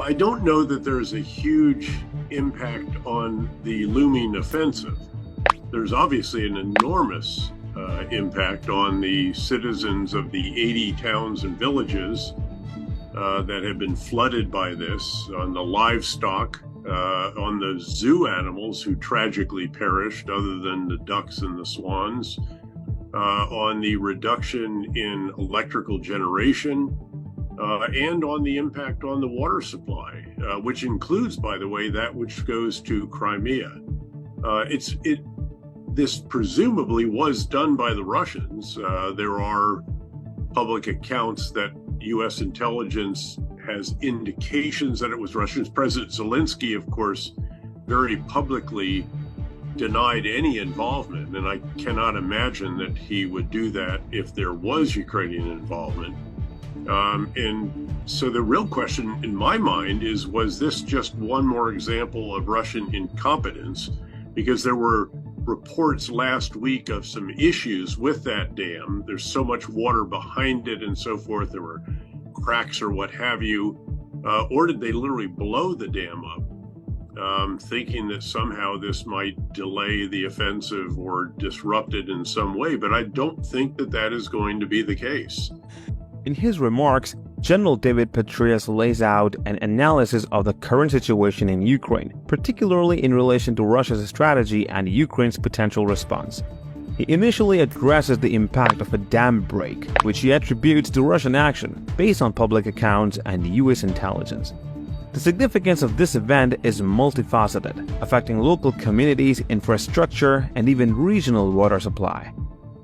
I don't know that there's a huge impact on the looming offensive. There's obviously an enormous impact on the citizens of the 80 towns and villages that have been flooded by this, on the livestock, on the zoo animals who tragically perished, other than the ducks and the swans, on the reduction in electrical generation, and on the impact on the water supply, which includes, by the way, that which goes to Crimea. This presumably was done by the Russians. There are public accounts that U.S. intelligence has indications that it was Russians. President Zelensky, of course, very publicly denied any involvement, and I cannot imagine that he would do that if there was Ukrainian involvement. And so the real question in my mind is, was this just one more example of Russian incompetence? Because there were reports last week of some issues with that dam. There's so much water behind it and so forth. There were cracks or what have you. Or did they literally blow the dam up, thinking that somehow this might delay the offensive or disrupt it in some way? But I don't think that that is going to be the case. In his remarks, General David Petraeus lays out an analysis of the current situation in Ukraine, particularly in relation to Russia's strategy and Ukraine's potential response. He initially addresses the impact of a dam break, which he attributes to Russian action, based on public accounts and US intelligence. The significance of this event is multifaceted, affecting local communities, infrastructure, and even regional water supply.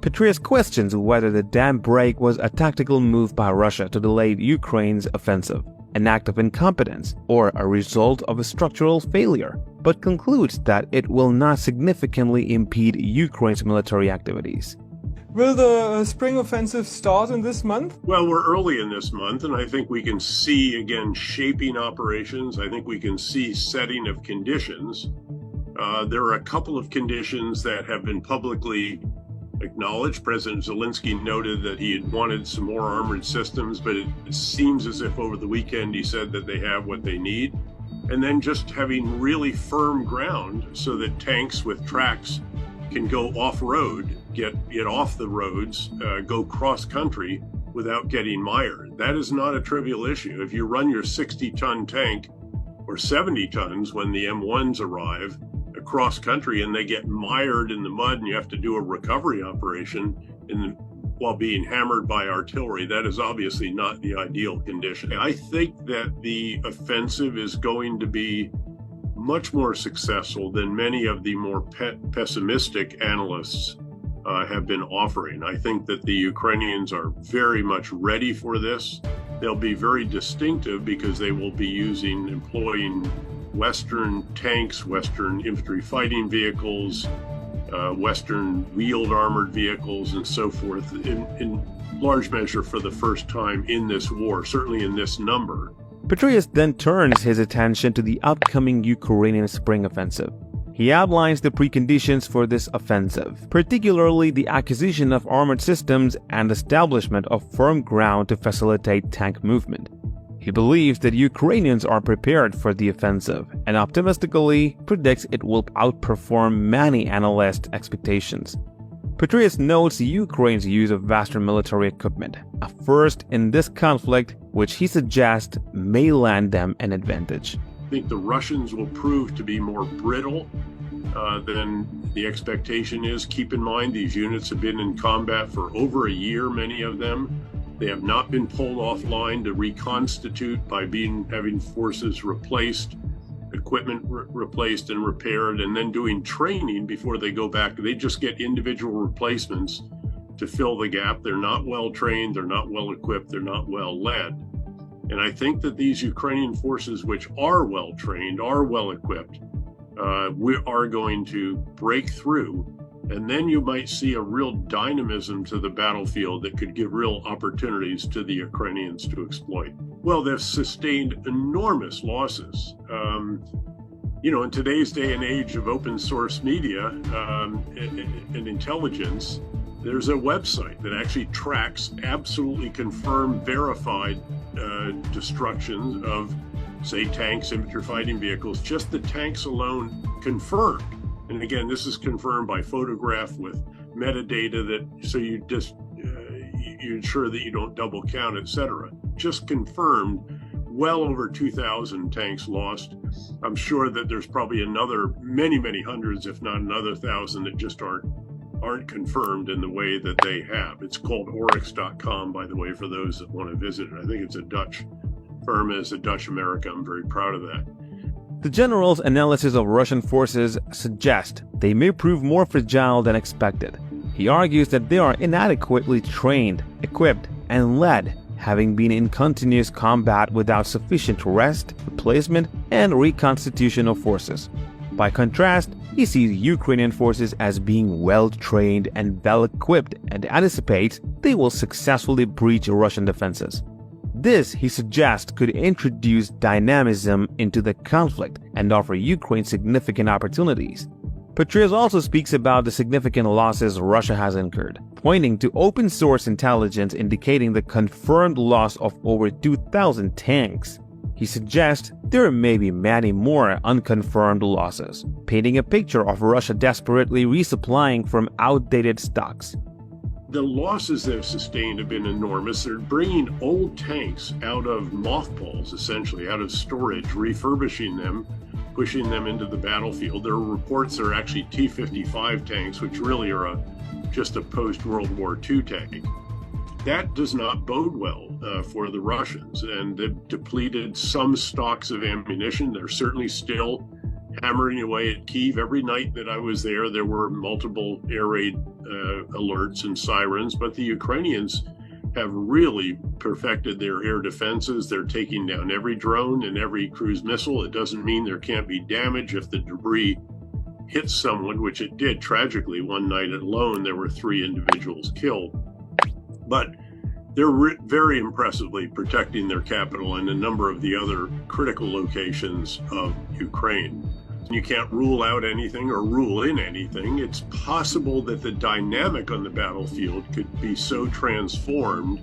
Petraeus questions whether the dam break was a tactical move by Russia to delay Ukraine's offensive, an act of incompetence, or a result of a structural failure, but concludes that it will not significantly impede Ukraine's military activities. Will the spring offensive start in this month? Well, we're early in this month, and I think we can see, again, shaping operations. I think we can see setting of conditions. There are a couple of conditions that have been publicly acknowledged. President Zelensky noted that he had wanted some more armored systems, but it seems as if over the weekend he said that they have what they need. And then just having really firm ground so that tanks with tracks can go off-road, get off the roads, go cross-country without getting mired. That is not a trivial issue. If you run your 60-ton tank or 70 tons when the M1s arrive across country and they get mired in the mud and you have to do a recovery operation while being hammered by artillery, that is obviously not the ideal condition. I think that the offensive is going to be much more successful than many of the more pessimistic analysts have been offering. I think that the Ukrainians are very much ready for this. They'll be very distinctive because they will be employing Western tanks, Western infantry fighting vehicles, Western wheeled armored vehicles, and so forth, in large measure for the first time in this war, certainly in this number. Petraeus then turns his attention to the upcoming Ukrainian spring offensive. He outlines the preconditions for this offensive, particularly the acquisition of armored systems and establishment of firm ground to facilitate tank movement. He believes that Ukrainians are prepared for the offensive and optimistically predicts it will outperform many analysts' expectations. Petraeus notes Ukraine's use of Western military equipment, a first in this conflict, which he suggests may land them an advantage. I think the Russians will prove to be more brittle than the expectation is. Keep in mind, these units have been in combat for over a year, many of them. They have not been pulled offline to reconstitute by having forces replaced, equipment replaced and repaired, and then doing training before they go back. They just get individual replacements to fill the gap. They're not well trained, they're not well equipped, they're not well led. And I think that these Ukrainian forces, which are well trained, are well equipped, we are going to break through. And then you might see a real dynamism to the battlefield that could give real opportunities to the Ukrainians to exploit. Well, they've sustained enormous losses. In today's day and age of open source media and intelligence, there's a website that actually tracks absolutely confirmed, verified destruction of say tanks, infantry fighting vehicles, just the tanks alone confirmed. And again, this is confirmed by photograph with metadata that, so you ensure that you don't double count, etc. Just confirmed well over 2,000 tanks lost. I'm sure that there's probably another many hundreds, if not another 1,000 that just aren't confirmed in the way that they have. It's called oryx.com, by the way, for those that want to visit it. I think it's a Dutch firm, it's a Dutch America. I'm very proud of that. The general's analysis of Russian forces suggests they may prove more fragile than expected. He argues that they are inadequately trained, equipped, and led, having been in continuous combat without sufficient rest, replacement, and reconstitution of forces. By contrast, he sees Ukrainian forces as being well-trained and well-equipped and anticipates they will successfully breach Russian defenses. This, he suggests, could introduce dynamism into the conflict and offer Ukraine significant opportunities. Petraeus also speaks about the significant losses Russia has incurred, pointing to open-source intelligence indicating the confirmed loss of over 2,000 tanks. He suggests there may be many more unconfirmed losses, painting a picture of Russia desperately resupplying from outdated stocks. The losses they've sustained have been enormous. They're bringing old tanks out of mothballs, essentially, out of storage, refurbishing them, pushing them into the battlefield. There are reports they're actually T-55 tanks, which really are just a post-World War II tank. That does not bode well for the Russians, and they've depleted some stocks of ammunition. They're certainly still hammering away at Kyiv. Every night that I was there, there were multiple air raid alerts and sirens, but the Ukrainians have really perfected their air defenses. They're taking down every drone and every cruise missile. It doesn't mean there can't be damage if the debris hits someone, which it did tragically. One night alone, there were 3 individuals killed. But they're very impressively protecting their capital and a number of the other critical locations of Ukraine. You can't rule out anything or rule in anything. It's possible that the dynamic on the battlefield could be so transformed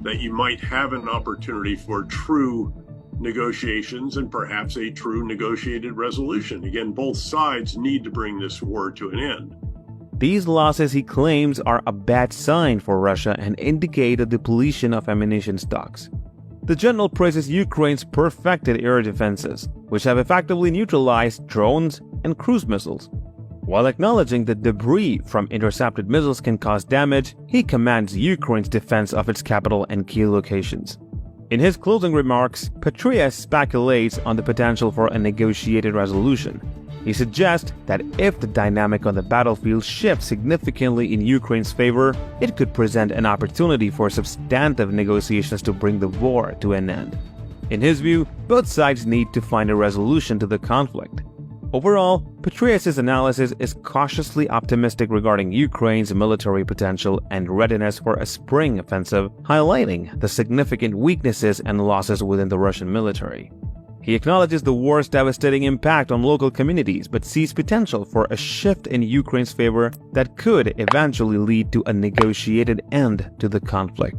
that you might have an opportunity for true negotiations and perhaps a true negotiated resolution. Again, both sides need to bring this war to an end. These losses, he claims, are a bad sign for Russia and indicate a depletion of ammunition stocks. The general praises Ukraine's perfected air defenses, which have effectively neutralized drones and cruise missiles. While acknowledging that debris from intercepted missiles can cause damage, he commends Ukraine's defense of its capital and key locations. In his closing remarks, Petraeus speculates on the potential for a negotiated resolution. He suggests that if the dynamic on the battlefield shifts significantly in Ukraine's favor, it could present an opportunity for substantive negotiations to bring the war to an end. In his view, both sides need to find a resolution to the conflict. Overall, Petraeus' analysis is cautiously optimistic regarding Ukraine's military potential and readiness for a spring offensive, highlighting the significant weaknesses and losses within the Russian military. He acknowledges the war's devastating impact on local communities, but sees potential for a shift in Ukraine's favor that could eventually lead to a negotiated end to the conflict.